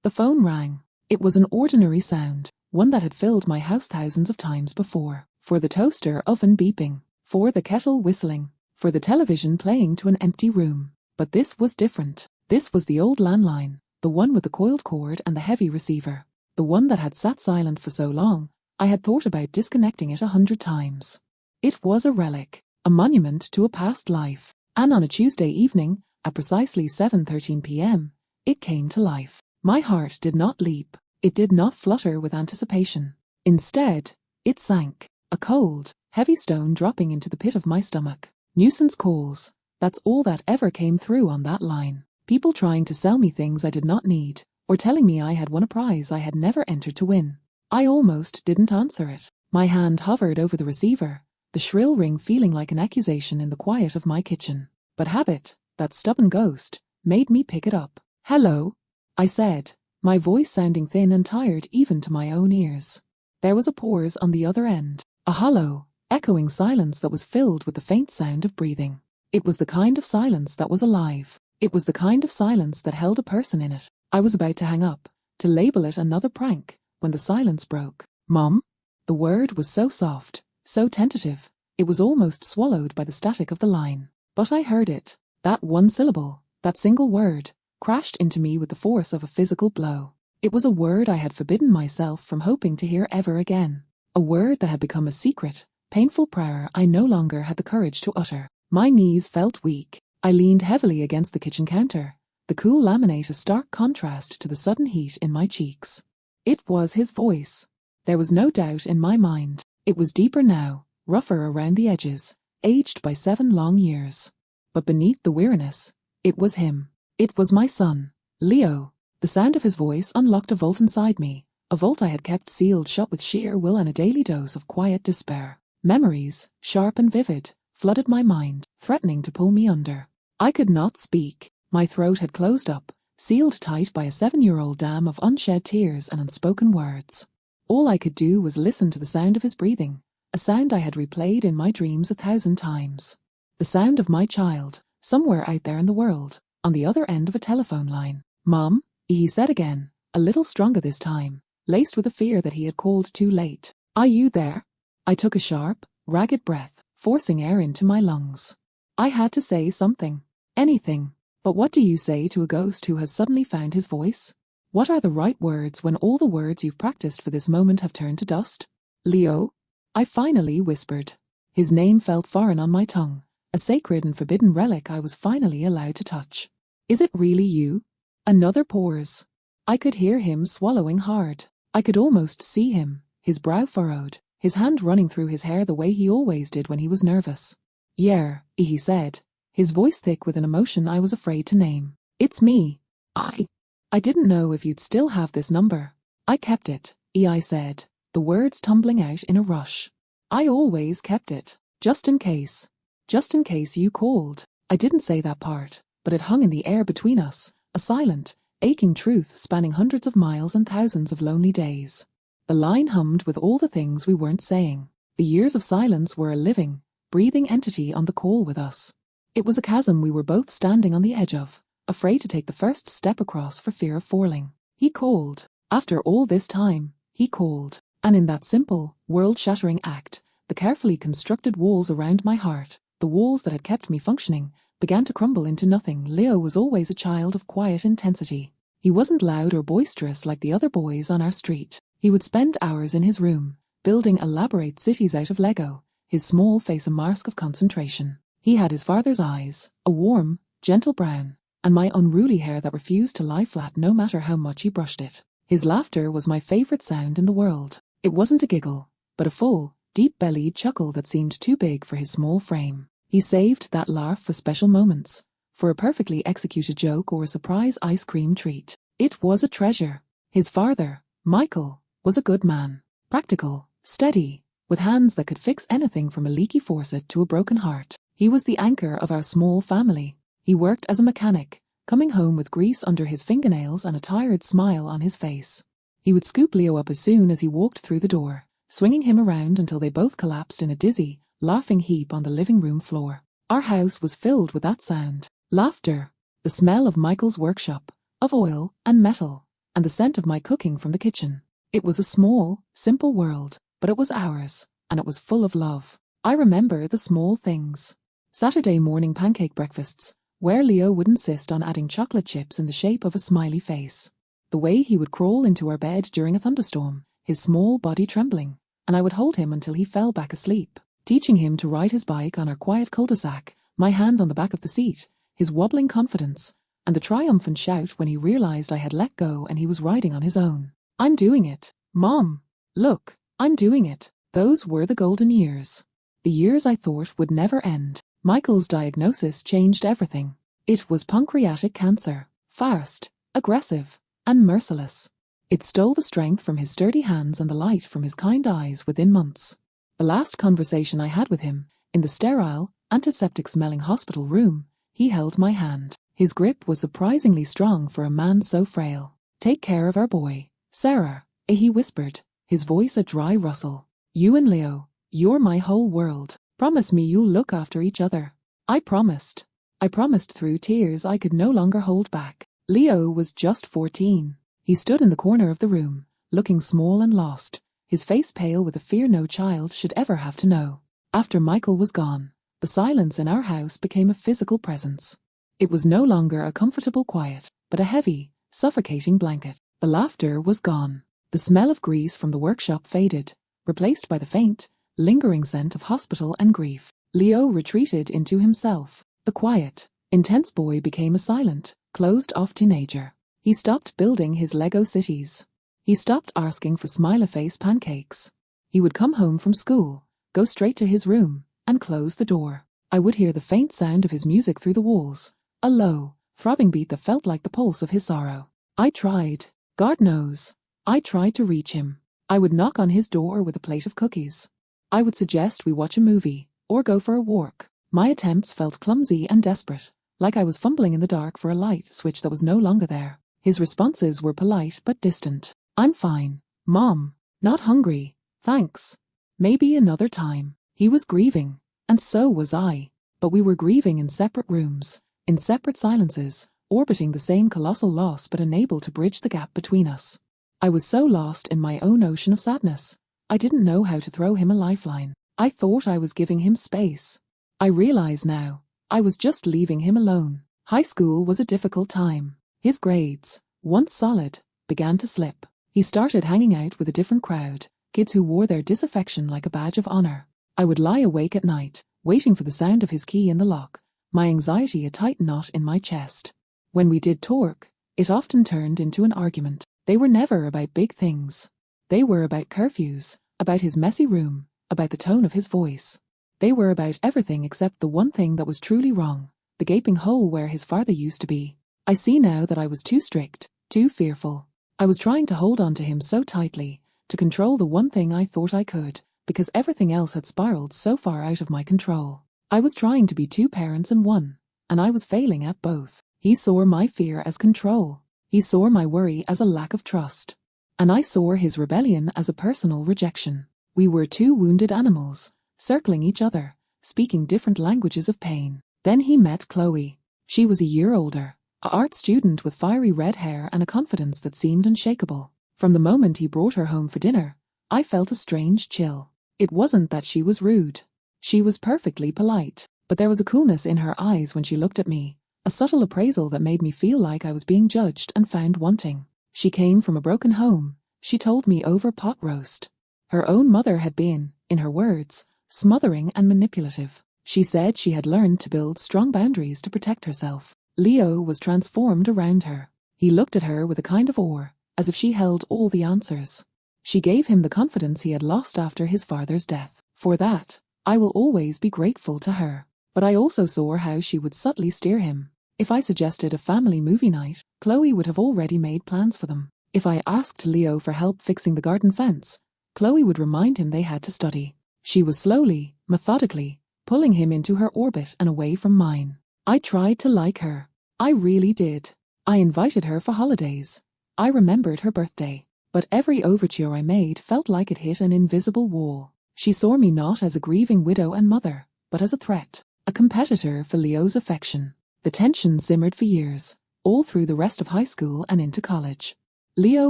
The phone rang. It was an ordinary sound, one that had filled my house thousands of times before. For the toaster oven beeping, for the kettle whistling, for the television playing to an empty room. But this was different. This was the old landline, the one with the coiled cord and the heavy receiver. The one that had sat silent for so long, I had thought about disconnecting it 100 times. It was a relic, a monument to a past life. And on a Tuesday evening, at precisely 7:13 p.m., it came to life. My heart did not leap. It did not flutter with anticipation. Instead, it sank, a cold, heavy stone dropping into the pit of my stomach. Nuisance calls. That's all that ever came through on that line. People trying to sell me things I did not need, or telling me I had won a prize I had never entered to win. I almost didn't answer it. My hand hovered over the receiver, the shrill ring feeling like an accusation in the quiet of my kitchen. But habit, that stubborn ghost, made me pick it up. "Hello," I said, my voice sounding thin and tired even to my own ears. There was a pause on the other end, a hollow, echoing silence that was filled with the faint sound of breathing. It was the kind of silence that was alive. It was the kind of silence that held a person in it. I was about to hang up, to label it another prank, when the silence broke. "Mom?" The word was so soft, so tentative, it was almost swallowed by the static of the line. But I heard it. That one syllable, that single word, crashed into me with the force of a physical blow. It was a word I had forbidden myself from hoping to hear ever again. A word that had become a secret, painful prayer I no longer had the courage to utter. My knees felt weak. I leaned heavily against the kitchen counter, the cool laminate a stark contrast to the sudden heat in my cheeks. It was his voice. There was no doubt in my mind. It was deeper now, rougher around the edges, aged by 7 long years. But beneath the weariness, it was him. It was my son, Leo. The sound of his voice unlocked a vault inside me, a vault I had kept sealed shut with sheer will and a daily dose of quiet despair. Memories, sharp and vivid, flooded my mind, threatening to pull me under. I could not speak. My throat had closed up, sealed tight by a 7-year-old dam of unshed tears and unspoken words. All I could do was listen to the sound of his breathing, a sound I had replayed in my dreams 1,000 times. The sound of my child, somewhere out there in the world, on the other end of a telephone line. "Mom?" he said again, a little stronger this time, laced with a fear that he had called too late. "Are you there?" I took a sharp, ragged breath, forcing air into my lungs. I had to say something. Anything. But what do you say to a ghost who has suddenly found his voice? What are the right words when all the words you've practiced for this moment have turned to dust? "Leo?" I finally whispered. His name felt foreign on my tongue, a sacred and forbidden relic I was finally allowed to touch. "Is it really you?" Another pause. I could hear him swallowing hard. I could almost see him, his brow furrowed, his hand running through his hair the way he always did when he was nervous. "Yeah," he said, his voice thick with an emotion I was afraid to name. "It's me. I didn't know if you'd still have this number." "I kept it," I said, the words tumbling out in a rush. "I always kept it, just in case. Just in case you called." I didn't say that part, but it hung in the air between us, a silent, aching truth spanning hundreds of miles and thousands of lonely days. The line hummed with all the things we weren't saying. The years of silence were a living, breathing entity on the call with us. It was a chasm we were both standing on the edge of, afraid to take the first step across for fear of falling. He called. After all this time, he called. And in that simple, world-shattering act, the carefully constructed walls around my heart, the walls that had kept me functioning, began to crumble into nothing. Leo was always a child of quiet intensity. He wasn't loud or boisterous like the other boys on our street. He would spend hours in his room, building elaborate cities out of Lego, his small face a mask of concentration. He had his father's eyes, a warm, gentle brown, and my unruly hair that refused to lie flat no matter how much he brushed it. His laughter was my favorite sound in the world. It wasn't a giggle, but a full, deep-bellied chuckle that seemed too big for his small frame. He saved that laugh for special moments, for a perfectly executed joke or a surprise ice cream treat. It was a treasure. His father, Michael, was a good man, practical, steady, with hands that could fix anything from a leaky faucet to a broken heart. He was the anchor of our small family. He worked as a mechanic, coming home with grease under his fingernails and a tired smile on his face. He would scoop Leo up as soon as he walked through the door, swinging him around until they both collapsed in a dizzy, laughing heap on the living room floor. Our house was filled with that sound. Laughter. The smell of Michael's workshop, of oil and metal, and the scent of my cooking from the kitchen. It was a small, simple world, but it was ours, and it was full of love. I remember the small things. Saturday morning pancake breakfasts, where Leo would insist on adding chocolate chips in the shape of a smiley face. The way he would crawl into our bed during a thunderstorm, his small body trembling, and I would hold him until he fell back asleep. Teaching him to ride his bike on our quiet cul-de-sac, my hand on the back of the seat, his wobbling confidence, and the triumphant shout when he realized I had let go and he was riding on his own. I'm doing it. Mom. Look, I'm doing it. Those were the golden years. The years I thought would never end. Michael's diagnosis changed everything. It was pancreatic cancer. Fast, aggressive, and merciless. It stole the strength from his sturdy hands and the light from his kind eyes within months. The last conversation I had with him, in the sterile, antiseptic-smelling hospital room, he held my hand. His grip was surprisingly strong for a man so frail. Take care of our boy, Sarah, he whispered, his voice a dry rustle. You and Leo, you're my whole world. Promise me you'll look after each other. I promised. I promised through tears I could no longer hold back. Leo was just 14. He stood in the corner of the room, looking small and lost, his face pale with a fear no child should ever have to know. After Michael was gone, the silence in our house became a physical presence. It was no longer a comfortable quiet, but a heavy, suffocating blanket. The laughter was gone. The smell of grease from the workshop faded, replaced by the faint, lingering scent of hospital and grief. Leo retreated into himself. The quiet, intense boy became a silent, closed-off teenager. He stopped building his Lego cities. He stopped asking for smiley-face pancakes. He would come home from school, go straight to his room, and close the door. I would hear the faint sound of his music through the walls, a low, throbbing beat that felt like the pulse of his sorrow. I tried. God knows. I tried to reach him. I would knock on his door with a plate of cookies. I would suggest we watch a movie, or go for a walk. My attempts felt clumsy and desperate, like I was fumbling in the dark for a light switch that was no longer there. His responses were polite but distant. I'm fine, Mom. Not hungry, thanks. Maybe another time. He was grieving, and so was I. But we were grieving in separate rooms, in separate silences, orbiting the same colossal loss but unable to bridge the gap between us. I was so lost in my own ocean of sadness. I didn't know how to throw him a lifeline. I thought I was giving him space. I realize now, I was just leaving him alone. High school was a difficult time. His grades, once solid, began to slip. He started hanging out with a different crowd, kids who wore their disaffection like a badge of honor. I would lie awake at night, waiting for the sound of his key in the lock, my anxiety a tight knot in my chest. When we did talk, it often turned into an argument. They were never about big things. They were about curfews, about his messy room, about the tone of his voice. They were about everything except the one thing that was truly wrong, the gaping hole where his father used to be. I see now that I was too strict, too fearful. I was trying to hold on to him so tightly, to control the one thing I thought I could, because everything else had spiraled so far out of my control. I was trying to be two parents in one, and I was failing at both. He saw my fear as control. He saw my worry as a lack of trust. And I saw his rebellion as a personal rejection. We were two wounded animals, circling each other, speaking different languages of pain. Then he met Chloe. She was a year older, an art student with fiery red hair and a confidence that seemed unshakable. From the moment he brought her home for dinner, I felt a strange chill. It wasn't that she was rude. She was perfectly polite, but there was a coolness in her eyes when she looked at me, a subtle appraisal that made me feel like I was being judged and found wanting. She came from a broken home, she told me over pot roast. Her own mother had been, in her words, smothering and manipulative. She said she had learned to build strong boundaries to protect herself. Leo was transformed around her. He looked at her with a kind of awe, as if she held all the answers. She gave him the confidence he had lost after his father's death. For that, I will always be grateful to her. But I also saw how she would subtly steer him. If I suggested a family movie night, Chloe would have already made plans for them. If I asked Leo for help fixing the garden fence, Chloe would remind him they had to study. She was slowly, methodically, pulling him into her orbit and away from mine. I tried to like her. I really did. I invited her for holidays. I remembered her birthday. But every overture I made felt like it hit an invisible wall. She saw me not as a grieving widow and mother, but as a threat, a competitor for Leo's affection. The tension simmered for years, all through the rest of high school and into college. Leo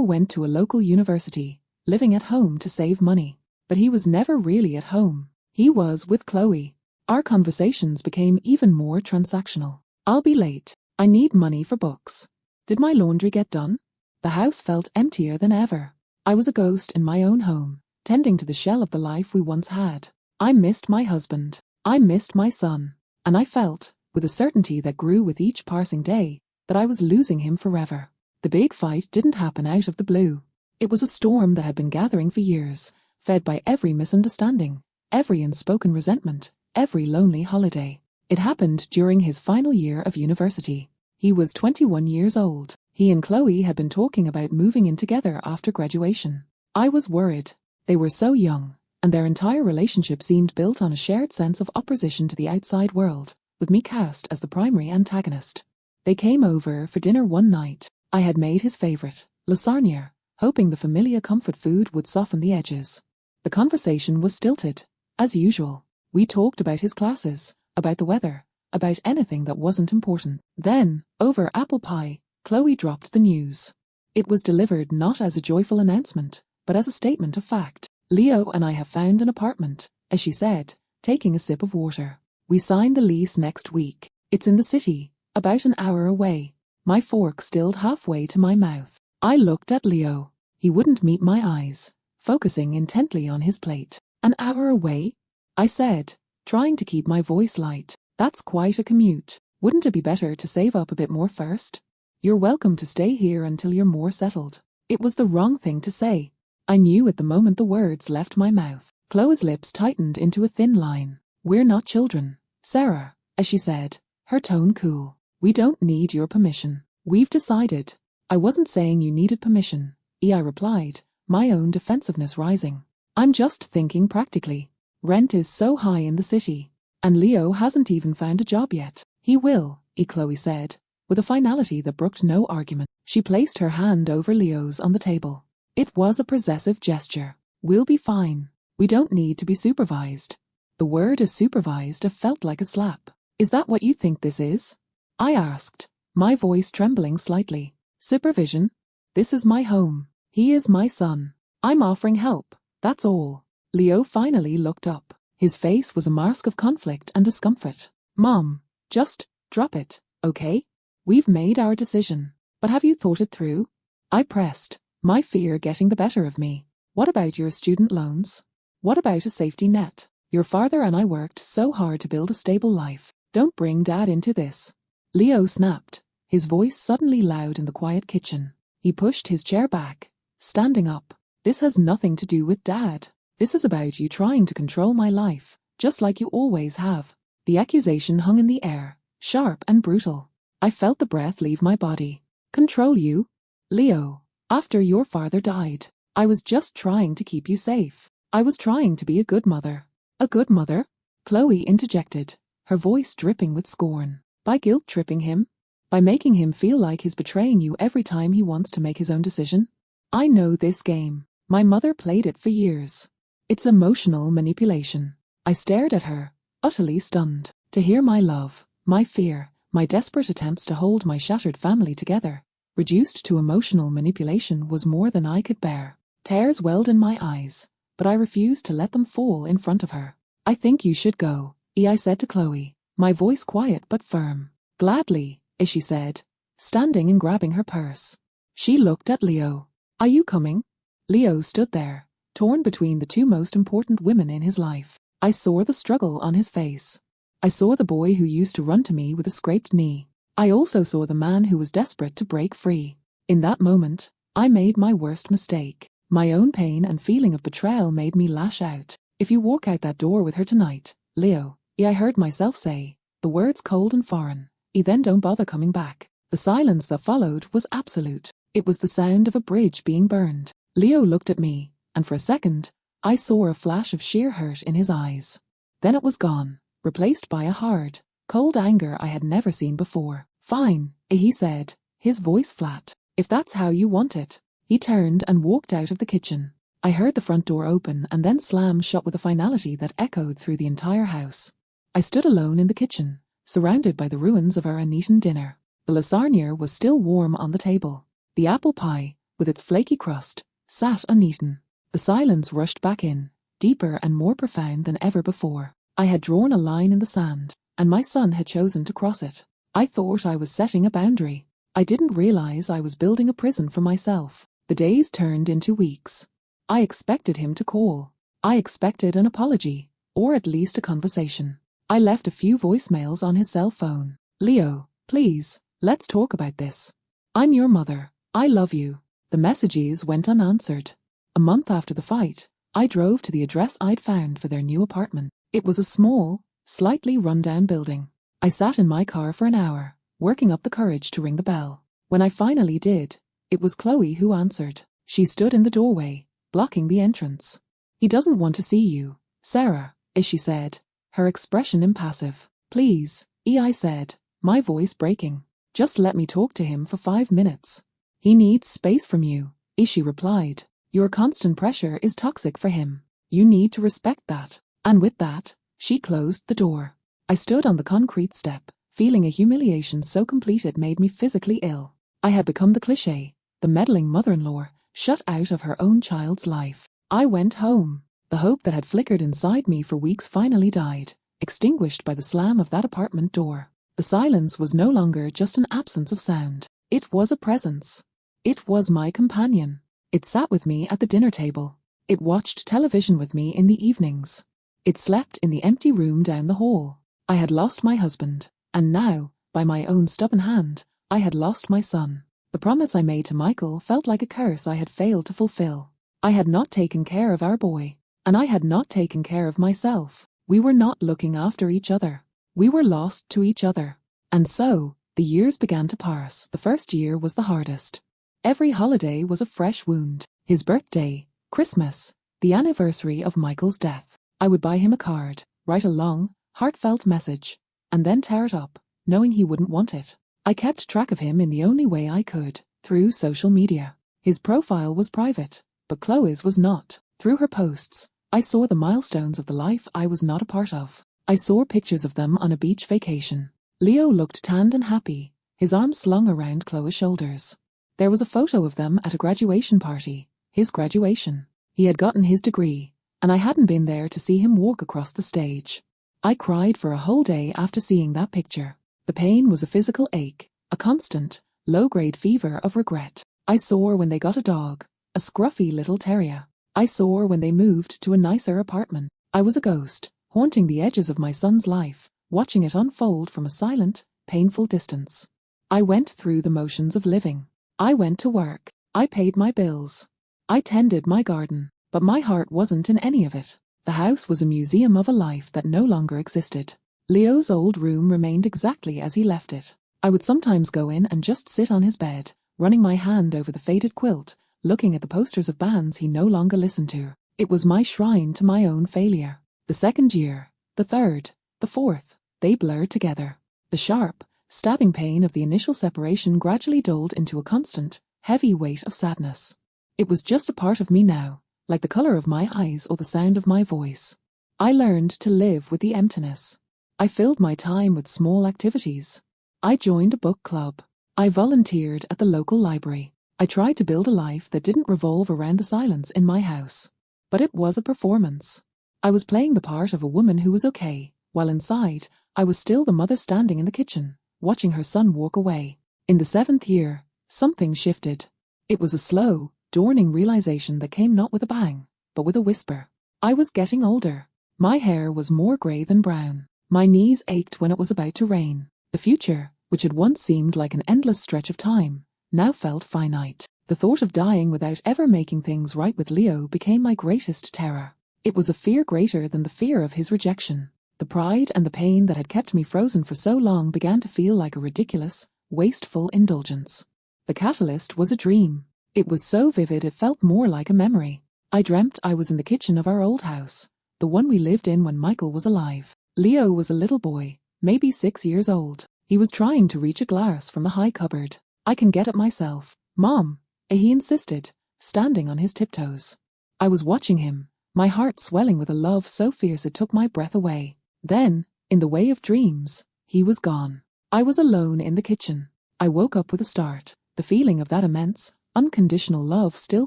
went to a local university, living at home to save money. But he was never really at home. He was with Chloe. Our conversations became even more transactional. I'll be late. I need money for books. Did my laundry get done? The house felt emptier than ever. I was a ghost in my own home, tending to the shell of the life we once had. I missed my husband. I missed my son. And I felt, with a certainty that grew with each passing day, that I was losing him forever. The big fight didn't happen out of the blue. It was a storm that had been gathering for years, fed by every misunderstanding, every unspoken resentment, every lonely holiday. It happened during his final year of university. He was 21 years old. He and Chloe had been talking about moving in together after graduation. I was worried. They were so young, and their entire relationship seemed built on a shared sense of opposition to the outside world, with me cast as the primary antagonist. They came over for dinner one night. I had made his favorite, lasagna, hoping the familiar comfort food would soften the edges. The conversation was stilted, as usual. We talked about his classes, about the weather, about anything that wasn't important. Then, over apple pie, Chloe dropped the news. It was delivered not as a joyful announcement, but as a statement of fact. Leo and I have found an apartment, as she said, taking a sip of water. We signed the lease next week. It's in the city, about an hour away. My fork stilled halfway to my mouth. I looked at Leo. He wouldn't meet my eyes, focusing intently on his plate. An hour away? I said, trying to keep my voice light. That's quite a commute. Wouldn't it be better to save up a bit more first? You're welcome to stay here until you're more settled. It was the wrong thing to say. I knew at the moment the words left my mouth. Chloe's lips tightened into a thin line. We're not children, Sarah, as she said, her tone cool. We don't need your permission. We've decided. I wasn't saying you needed permission, I replied, my own defensiveness rising. I'm just thinking practically. Rent is so high in the city. And Leo hasn't even found a job yet. He will, Chloe said, with a finality that brooked no argument. She placed her hand over Leo's on the table. It was a possessive gesture. We'll be fine. We don't need to be supervised. The word as supervised felt like a slap. Is that what you think this is? I asked, my voice trembling slightly. Supervision? This is my home. He is my son. I'm offering help, that's all. Leo finally looked up. His face was a mask of conflict and discomfort. Mom, just drop it, okay? We've made our decision. But have you thought it through? I pressed, my fear getting the better of me. What about your student loans? What about a safety net? Your father and I worked so hard to build a stable life. Don't bring Dad into this. Leo snapped, his voice suddenly loud in the quiet kitchen. He pushed his chair back, standing up. This has nothing to do with Dad. This is about you trying to control my life, just like you always have. The accusation hung in the air, sharp and brutal. I felt the breath leave my body. Control you? Leo, after your father died, I was just trying to keep you safe. I was trying to be a good mother. A good mother? Chloe interjected, her voice dripping with scorn. By guilt-tripping him? By making him feel like he's betraying you every time he wants to make his own decision? I know this game. My mother played it for years. It's emotional manipulation. I stared at her, utterly stunned. To hear my love, my fear, my desperate attempts to hold my shattered family together, reduced to emotional manipulation was more than I could bear. Tears welled in my eyes, but I refused to let them fall in front of her. I think you should go, I said to Chloe, my voice quiet but firm. Gladly, she said, standing and grabbing her purse. She looked at Leo. Are you coming? Leo stood there, torn between the two most important women in his life. I saw the struggle on his face. I saw the boy who used to run to me with a scraped knee. I also saw the man who was desperate to break free. In that moment, I made my worst mistake. My own pain and feeling of betrayal made me lash out. If you walk out that door with her tonight, Leo, I heard myself say, the words cold and foreign, then don't bother coming back. The silence that followed was absolute. It was the sound of a bridge being burned. Leo looked at me, and for a second, I saw a flash of sheer hurt in his eyes. Then it was gone, replaced by a hard, cold anger I had never seen before. Fine, he said, his voice flat. If that's how you want it. He turned and walked out of the kitchen. I heard the front door open and then slam shut with a finality that echoed through the entire house. I stood alone in the kitchen, surrounded by the ruins of our uneaten dinner. The lasagna was still warm on the table. The apple pie, with its flaky crust, sat uneaten. The silence rushed back in, deeper and more profound than ever before. I had drawn a line in the sand, and my son had chosen to cross it. I thought I was setting a boundary. I didn't realize I was building a prison for myself. The days turned into weeks. I expected him to call. I expected an apology, or at least a conversation. I left a few voicemails on his cell phone. "Leo, please, let's talk about this. I'm your mother. I love you." The messages went unanswered. A month after the fight, I drove to the address I'd found for their new apartment. It was a small, slightly run-down building. I sat in my car for an hour, working up the courage to ring the bell. When I finally did, it was Chloe who answered. She stood in the doorway, blocking the entrance. "He doesn't want to see you, Sarah," she said, her expression impassive. "Please," I said, my voice breaking. "Just let me talk to him for 5 minutes." "He needs space from you," she replied. "Your constant pressure is toxic for him. You need to respect that." And with that, she closed the door. I stood on the concrete step, feeling a humiliation so complete it made me physically ill. I had become the cliché, the meddling mother-in-law, shut out of her own child's life. I went home. The hope that had flickered inside me for weeks finally died, extinguished by the slam of that apartment door. The silence was no longer just an absence of sound. It was a presence. It was my companion. It sat with me at the dinner table. It watched television with me in the evenings. It slept in the empty room down the hall. I had lost my husband, and now, by my own stubborn hand, I had lost my son. The promise I made to Michael felt like a curse I had failed to fulfill. I had not taken care of our boy, and I had not taken care of myself. We were not looking after each other. We were lost to each other. And so, the years began to pass. The first year was the hardest. Every holiday was a fresh wound. His birthday, Christmas, the anniversary of Michael's death. I would buy him a card, write a long, heartfelt message, and then tear it up, knowing he wouldn't want it. I kept track of him in the only way I could, through social media. His profile was private, but Chloe's was not. Through her posts, I saw the milestones of the life I was not a part of. I saw pictures of them on a beach vacation. Leo looked tanned and happy, his arms slung around Chloe's shoulders. There was a photo of them at a graduation party, his graduation. He had gotten his degree, and I hadn't been there to see him walk across the stage. I cried for a whole day after seeing that picture. The pain was a physical ache, a constant, low-grade fever of regret. I saw when they got a dog, a scruffy little terrier. I saw when they moved to a nicer apartment. I was a ghost, haunting the edges of my son's life, watching it unfold from a silent, painful distance. I went through the motions of living. I went to work. I paid my bills. I tended my garden, but my heart wasn't in any of it. The house was a museum of a life that no longer existed. Leo's old room remained exactly as he left it. I would sometimes go in and just sit on his bed, running my hand over the faded quilt, looking at the posters of bands he no longer listened to. It was my shrine to my own failure. The second year, the third, the fourth, they blurred together. The sharp, stabbing pain of the initial separation gradually dulled into a constant, heavy weight of sadness. It was just a part of me now, like the color of my eyes or the sound of my voice. I learned to live with the emptiness. I filled my time with small activities. I joined a book club. I volunteered at the local library. I tried to build a life that didn't revolve around the silence in my house. But it was a performance. I was playing the part of a woman who was okay, while inside, I was still the mother standing in the kitchen, watching her son walk away. In the 7th year, something shifted. It was a slow, dawning realization that came not with a bang, but with a whisper. I was getting older. My hair was more grey than brown. My knees ached when it was about to rain. The future, which had once seemed like an endless stretch of time, now felt finite. The thought of dying without ever making things right with Leo became my greatest terror. It was a fear greater than the fear of his rejection. The pride and the pain that had kept me frozen for so long began to feel like a ridiculous, wasteful indulgence. The catalyst was a dream. It was so vivid it felt more like a memory. I dreamt I was in the kitchen of our old house, the one we lived in when Michael was alive. Leo was a little boy, maybe 6 years old. He was trying to reach a glass from the high cupboard. "I can get it myself, Mom," he insisted, standing on his tiptoes. I was watching him, my heart swelling with a love so fierce it took my breath away. Then, in the way of dreams, he was gone. I was alone in the kitchen. I woke up with a start, the feeling of that immense, unconditional love still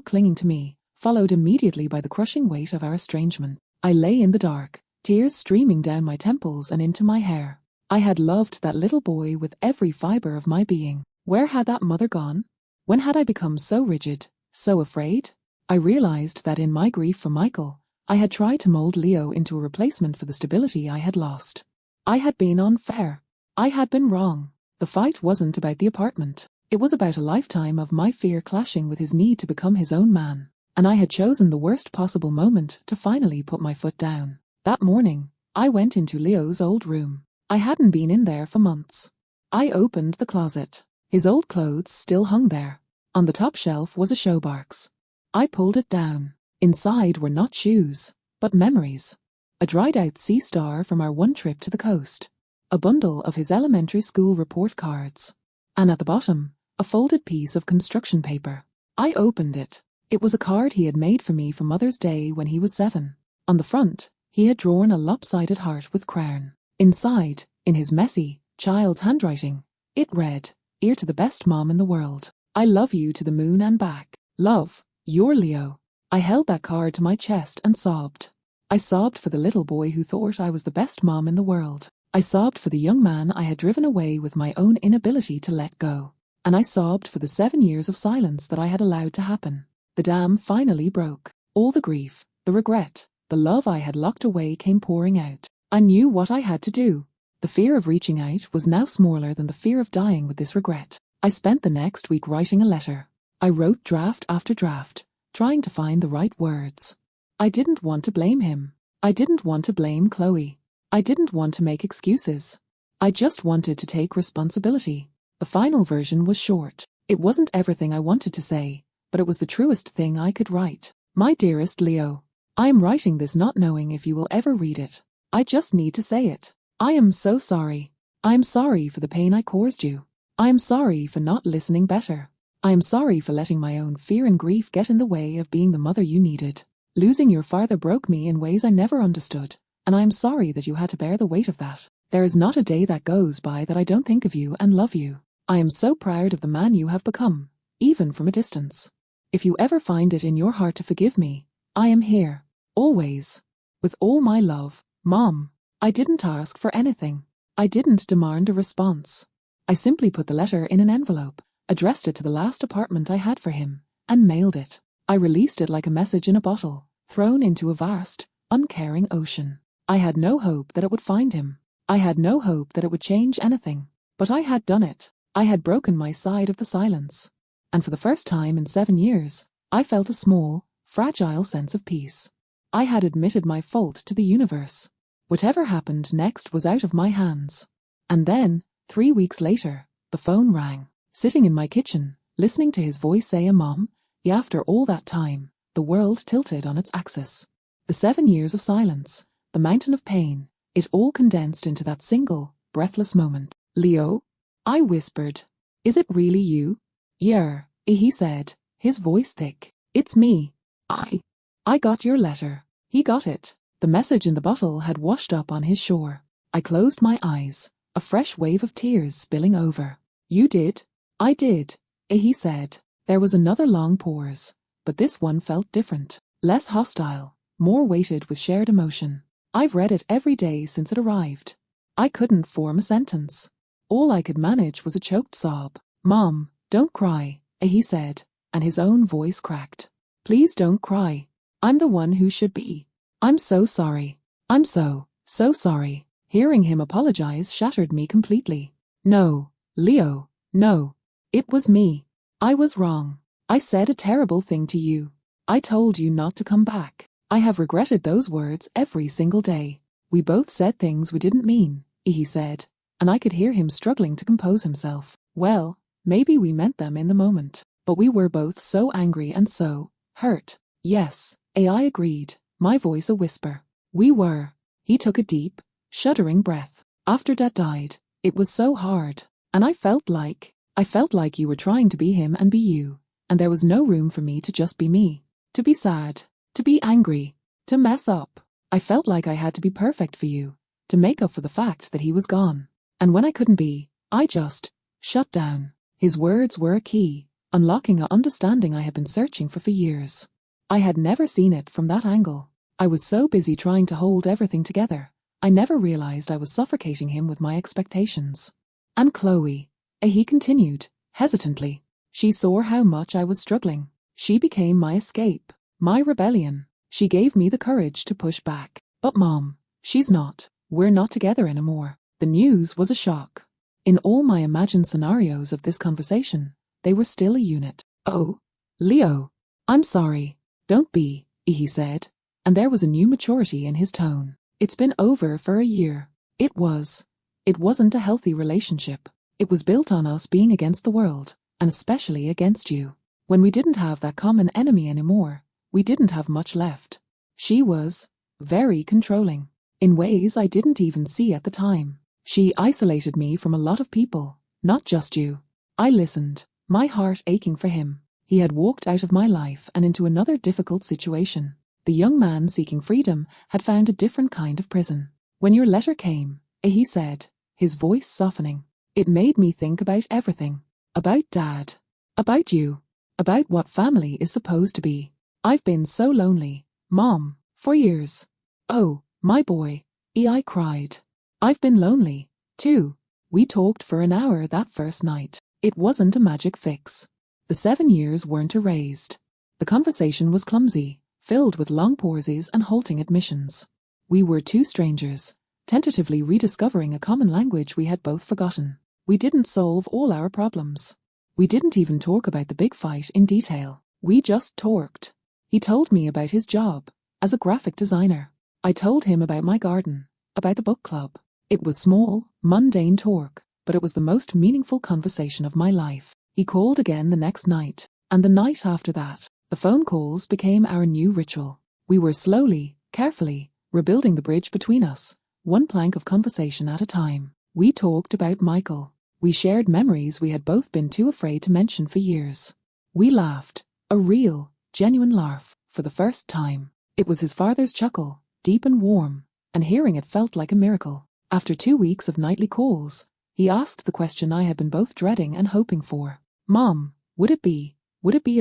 clinging to me, followed immediately by the crushing weight of our estrangement. I lay in the dark, tears streaming down my temples and into my hair. I had loved that little boy with every fibre of my being. Where had that mother gone? When had I become so rigid, so afraid? I realized that in my grief for Michael, I had tried to mold Leo into a replacement for the stability I had lost. I had been unfair. I had been wrong. The fight wasn't about the apartment. It was about a lifetime of my fear clashing with his need to become his own man. And I had chosen the worst possible moment to finally put my foot down. That morning, I went into Leo's old room. I hadn't been in there for months. I opened the closet. His old clothes still hung there. On the top shelf was a showbox. I pulled it down. Inside were not shoes, but memories. A dried-out sea star from our one trip to the coast. A bundle of his elementary school report cards. And at the bottom, a folded piece of construction paper. I opened it. It was a card he had made for me for Mother's Day when he was 7. On the front, he had drawn a lopsided heart with crown. Inside, in his messy, child's handwriting, it read, "Ear to the best mom in the world. I love you to the moon and back. Love, your Leo." I held that card to my chest and sobbed. I sobbed for the little boy who thought I was the best mom in the world. I sobbed for the young man I had driven away with my own inability to let go. And I sobbed for the 7 years of silence that I had allowed to happen. The dam finally broke. All the grief, the regret, the love I had locked away came pouring out. I knew what I had to do. The fear of reaching out was now smaller than the fear of dying with this regret. I spent the next week writing a letter. I wrote draft after draft, trying to find the right words. I didn't want to blame him. I didn't want to blame Chloe. I didn't want to make excuses. I just wanted to take responsibility. The final version was short. It wasn't everything I wanted to say, but it was the truest thing I could write. My dearest Leo, I am writing this not knowing if you will ever read it. I just need to say it. I am so sorry. I am sorry for the pain I caused you. I am sorry for not listening better. I am sorry for letting my own fear and grief get in the way of being the mother you needed. Losing your father broke me in ways I never understood, and I am sorry that you had to bear the weight of that. There is not a day that goes by that I don't think of you and love you. I am so proud of the man you have become, even from a distance. If you ever find it in your heart to forgive me, I am here, always. With all my love, Mom. I didn't ask for anything. I didn't demand a response. I simply put the letter in an envelope, addressed it to the last apartment I had for him, and mailed it. I released it like a message in a bottle, thrown into a vast, uncaring ocean. I had no hope that it would find him. I had no hope that it would change anything. But I had done it. I had broken my side of the silence. And for the first time in 7 years, I felt a small, fragile sense of peace. I had admitted my fault to the universe. Whatever happened next was out of my hands. And then, 3 weeks later, the phone rang. Sitting in my kitchen, listening to his voice say, "Mom," after all that time, the world tilted on its axis. The 7 years of silence, the mountain of pain, it all condensed into that single, breathless moment. "Leo?" I whispered. "Is it really you?" "Yeah," he said, his voice thick. "It's me. I got your letter." He got it. The message in the bottle had washed up on his shore. I closed my eyes, a fresh wave of tears spilling over. "You did?" "I did," he said. There was another long pause, but this one felt different, less hostile, more weighted with shared emotion. I've read it every day since it arrived. I couldn't form a sentence. All I could manage was a choked sob. "Mom, don't cry," he said, and his own voice cracked. "Please don't cry. I'm the one who should be. I'm so sorry. I'm so sorry." Hearing him apologize shattered me completely. "No, Leo, no. It was me. I was wrong. I said a terrible thing to you. I told you not to come back. I have regretted those words every single day. We both said things we didn't mean," he said, and I could hear him struggling to compose himself. "Well, maybe we meant them in the moment, but we were both so angry and so hurt." "Yes," I agreed, my voice a whisper. "We were." He took a deep, shuddering breath. "After Dad died, it was so hard, and I felt like you were trying to be him and be you, and there was no room for me to just be me, to be sad, to be angry, to mess up. I felt like I had to be perfect for you, to make up for the fact that he was gone. And when I couldn't be, I just shut down." His words were a key, unlocking an understanding I had been searching for years. I had never seen it from that angle. I was so busy trying to hold everything together, I never realized I was suffocating him with my expectations. And Chloe, he continued, hesitantly. She saw how much I was struggling. She became my escape, my rebellion. She gave me the courage to push back. But Mom, she's not. We're not together anymore. The news was a shock. In all my imagined scenarios of this conversation, they were still a unit. Oh, Leo, I'm sorry. Don't be, he said, and there was a new maturity in his tone. It's been over for a year. It wasn't a healthy relationship. It was built on us being against the world, and especially against you. When we didn't have that common enemy anymore, we didn't have much left. She was very controlling, in ways I didn't even see at the time. She isolated me from a lot of people, not just you. I listened, my heart aching for him. He had walked out of my life and into another difficult situation. The young man seeking freedom had found a different kind of prison. When your letter came, he said, his voice softening, it made me think about everything. About Dad. About you. About what family is supposed to be. I've been so lonely, Mom, for years. Oh, my boy, I cried. I've been lonely, too. We talked for an hour that first night. It wasn't a magic fix. The 7 years weren't erased. The conversation was clumsy, filled with long pauses and halting admissions. We were two strangers, tentatively rediscovering a common language we had both forgotten. We didn't solve all our problems. We didn't even talk about the big fight in detail. We just talked. He told me about his job as a graphic designer. I told him about my garden, about the book club. It was small, mundane talk, but it was the most meaningful conversation of my life. He called again the next night, and the night after that. The phone calls became our new ritual. We were slowly, carefully, rebuilding the bridge between us, one plank of conversation at a time. We talked about Michael. We shared memories we had both been too afraid to mention for years. We laughed, a real, genuine laugh, for the first time. It was his father's chuckle, deep and warm, and hearing it felt like a miracle. After 2 weeks of nightly calls, he asked the question I had been both dreading and hoping for. Mom, would it be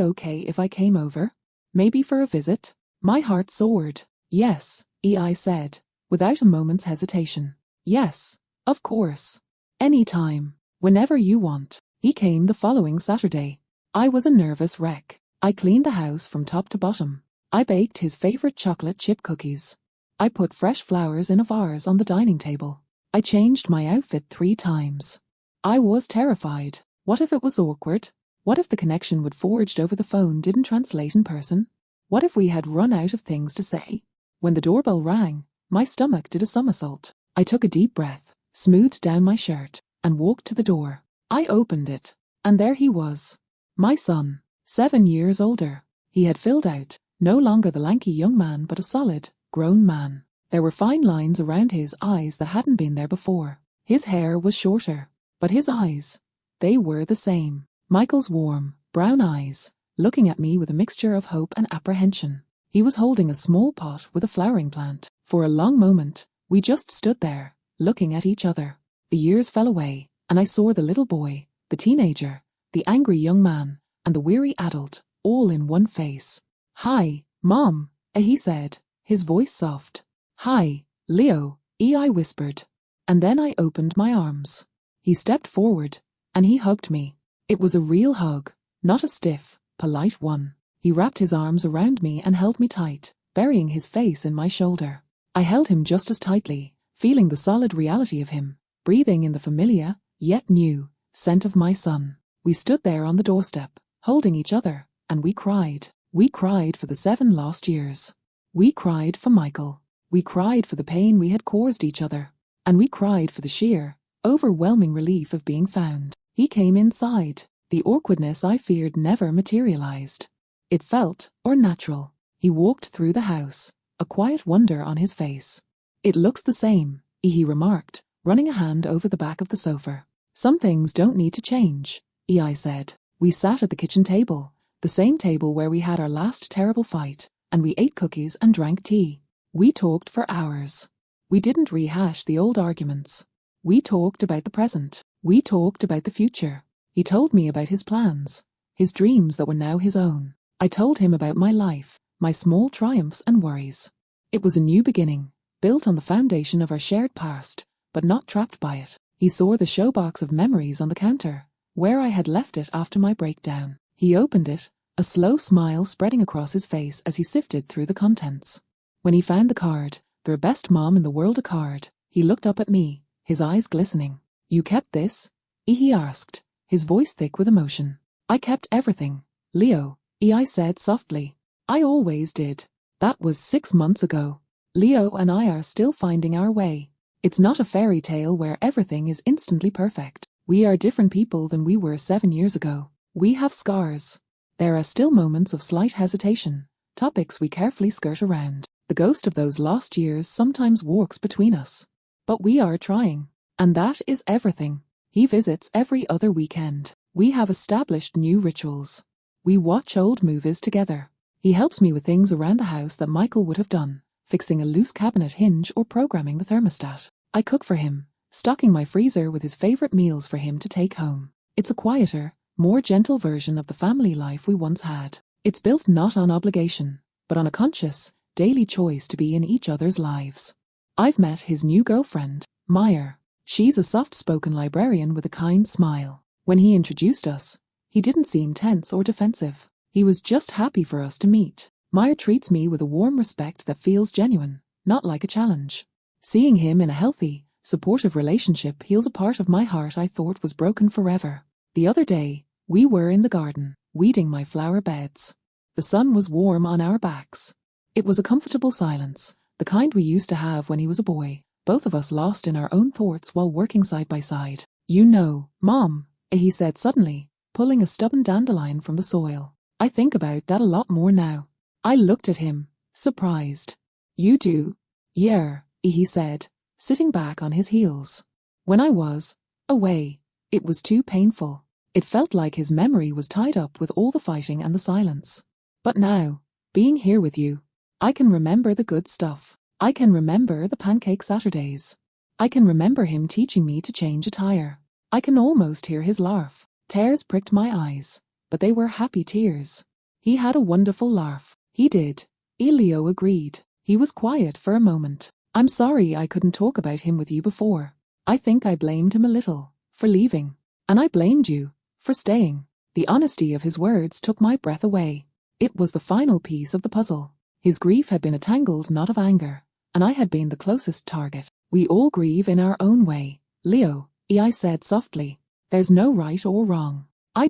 okay if I came over? Maybe for a visit? My heart soared. Yes, I said, without a moment's hesitation. Yes, of course. Any time, whenever you want. He came the following Saturday. I was a nervous wreck. I cleaned the house from top to bottom. I baked his favorite chocolate chip cookies. I put fresh flowers in a vase on the dining table. I changed my outfit 3 times. I was terrified. What if it was awkward? What if the connection we'd forged over the phone didn't translate in person? What if we had run out of things to say? When the doorbell rang, my stomach did a somersault. I took a deep breath, smoothed down my shirt, and walked to the door. I opened it, and there he was. My son, 7 years older. He had filled out, no longer the lanky young man but a solid, grown man. There were fine lines around his eyes that hadn't been there before. His hair was shorter, but his eyes, they were the same. Michael's warm, brown eyes, looking at me with a mixture of hope and apprehension. He was holding a small pot with a flowering plant. For a long moment, we just stood there, looking at each other. The years fell away, and I saw the little boy, the teenager, the angry young man, and the weary adult, all in one face. Hi, Mom, he said, his voice soft. Hi, Leo, I whispered. And then I opened my arms. He stepped forward, and he hugged me. It was a real hug, not a stiff, polite one. He wrapped his arms around me and held me tight, burying his face in my shoulder. I held him just as tightly, feeling the solid reality of him, breathing in the familiar, yet new, scent of my son. We stood there on the doorstep, holding each other, and we cried. We cried for the 7 lost years. We cried for Michael. We cried for the pain we had caused each other. And we cried for the sheer, overwhelming relief of being found. He came inside. The awkwardness I feared never materialized. It felt, or natural. He walked through the house, a quiet wonder on his face. It looks the same, he remarked, running a hand over the back of the sofa. Some things don't need to change, I said. We sat at the kitchen table, the same table where we had our last terrible fight, and we ate cookies and drank tea. We talked for hours. We didn't rehash the old arguments. We talked about the present. We talked about the future. He told me about his plans, his dreams that were now his own. I told him about my life, my small triumphs and worries. It was a new beginning, built on the foundation of our shared past, but not trapped by it. He saw the showbox of memories on the counter, where I had left it after my breakdown. He opened it, a slow smile spreading across his face as he sifted through the contents. When he found the card, the best mom in the world card, he looked up at me, his eyes glistening. "You kept this?" he asked, his voice thick with emotion. "I kept everything, Leo," I said softly. "I always did." That was 6 months ago. Leo and I are still finding our way. It's not a fairy tale where everything is instantly perfect. We are different people than we were 7 years ago. We have scars. There are still moments of slight hesitation, topics we carefully skirt around. The ghost of those lost years sometimes walks between us. But we are trying. And that is everything. He visits every other weekend. We have established new rituals. We watch old movies together. He helps me with things around the house that Michael would have done, fixing a loose cabinet hinge or programming the thermostat. I cook for him, stocking my freezer with his favorite meals for him to take home. It's a quieter, more gentle version of the family life we once had. It's built not on obligation, but on a conscious, daily choice to be in each other's lives. I've met his new girlfriend, Maya. She's a soft-spoken librarian with a kind smile. When he introduced us, he didn't seem tense or defensive. He was just happy for us to meet. Maya treats me with a warm respect that feels genuine, not like a challenge. Seeing him in a healthy, supportive relationship heals a part of my heart I thought was broken forever. The other day, we were in the garden, weeding my flower beds. The sun was warm on our backs. It was a comfortable silence, the kind we used to have when he was a boy, both of us lost in our own thoughts while working side by side. "You know, Mom," he said suddenly, pulling a stubborn dandelion from the soil. "I think about Dad a lot more now." I looked at him, surprised. "You do?" "Yeah," he said, sitting back on his heels. "When I was away, it was too painful. It felt like his memory was tied up with all the fighting and the silence. But now, being here with you, I can remember the good stuff. I can remember the pancake Saturdays. I can remember him teaching me to change a tire. I can almost hear his laugh. Tears pricked my eyes, but they were happy tears. He had a wonderful laugh. He did. Leo agreed. He was quiet for a moment. "I'm sorry I couldn't talk about him with you before. I think I blamed him a little for leaving. And I blamed you for staying." The honesty of his words took my breath away. It was the final piece of the puzzle. His grief had been a tangled knot of anger, and I had been the closest target. "We all grieve in our own way, Leo," I said softly. "There's no right or wrong. I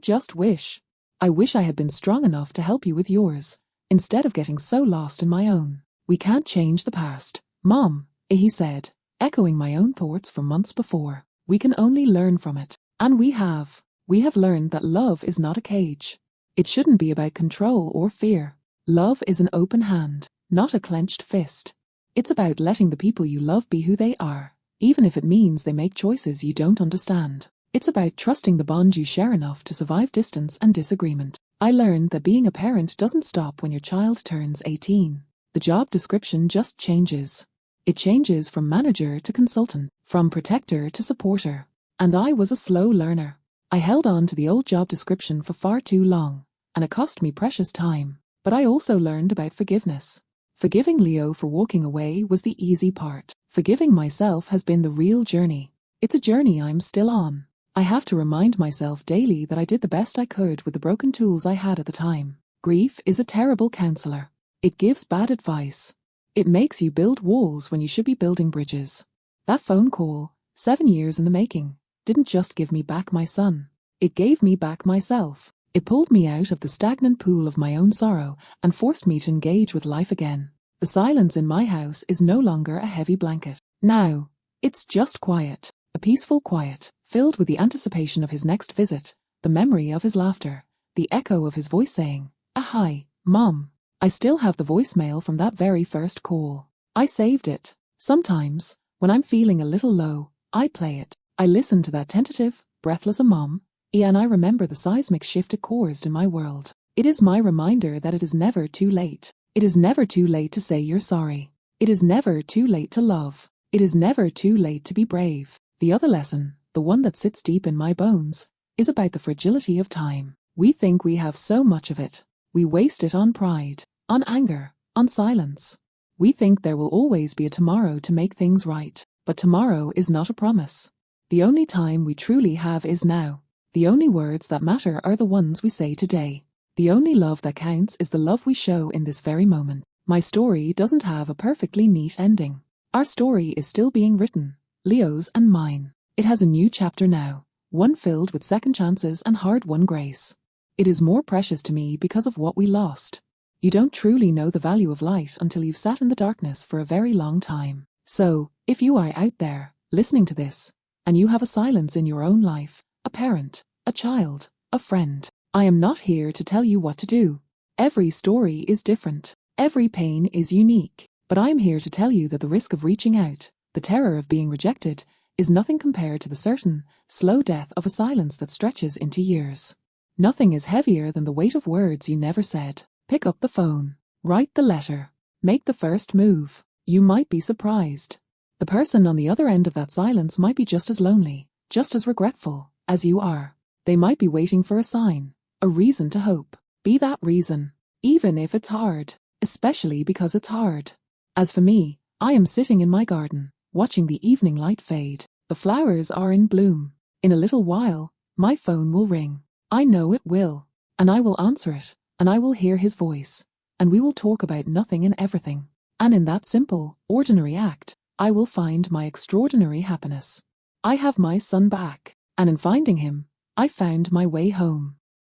wish I had been strong enough to help you with yours, instead of getting so lost in my own." "We can't change the past, Mom," he said, echoing my own thoughts from months before. "We can only learn from it. And we have. We have learned that love is not a cage. It shouldn't be about control or fear. Love is an open hand, not a clenched fist. It's about letting the people you love be who they are, even if it means they make choices you don't understand. It's about trusting the bond you share enough to survive distance and disagreement." I learned that being a parent doesn't stop when your child turns 18. The job description just changes. It changes from manager to consultant, from protector to supporter. And I was a slow learner. I held on to the old job description for far too long, and it cost me precious time. But I also learned about forgiveness. Forgiving Leo for walking away was the easy part. Forgiving myself has been the real journey. It's a journey I'm still on. I have to remind myself daily that I did the best I could with the broken tools I had at the time. Grief is a terrible counselor. It gives bad advice. It makes you build walls when you should be building bridges. That phone call, 7 years in the making, didn't just give me back my son. It gave me back myself. It pulled me out of the stagnant pool of my own sorrow and forced me to engage with life again. The silence in my house is no longer a heavy blanket. Now, it's just quiet. A peaceful quiet, filled with the anticipation of his next visit, the memory of his laughter, the echo of his voice saying, "Hi, Mom." I still have the voicemail from that very first call. I saved it. Sometimes, when I'm feeling a little low, I play it. I listen to that tentative, breathless mom, and I remember the seismic shift it caused in my world. It is my reminder that it is never too late. It is never too late to say you're sorry. It is never too late to love. It is never too late to be brave. The other lesson, the one that sits deep in my bones, is about the fragility of time. We think we have so much of it. We waste it on pride, on anger, on silence. We think there will always be a tomorrow to make things right, but tomorrow is not a promise. The only time we truly have is now. The only words that matter are the ones we say today. The only love that counts is the love we show in this very moment. My story doesn't have a perfectly neat ending. Our story is still being written, Leo's and mine. It has a new chapter now, one filled with second chances and hard-won grace. It is more precious to me because of what we lost. You don't truly know the value of light until you've sat in the darkness for a very long time. So, if you are out there, listening to this, and you have a silence in your own life, a parent, a child, a friend, I am not here to tell you what to do. Every story is different. Every pain is unique. But I am here to tell you that the risk of reaching out, the terror of being rejected, is nothing compared to the certain, slow death of a silence that stretches into years. Nothing is heavier than the weight of words you never said. Pick up the phone. Write the letter. Make the first move. You might be surprised. The person on the other end of that silence might be just as lonely, just as regretful, as you are. They might be waiting for a sign, a reason to hope. Be that reason, even if it's hard, especially because it's hard. As for me, I am sitting in my garden, watching the evening light fade. The flowers are in bloom. In a little while, my phone will ring. I know it will. And I will answer it, and I will hear his voice. And we will talk about nothing and everything. And in that simple, ordinary act, I will find my extraordinary happiness. I have my son back. And in finding him, I found my way home.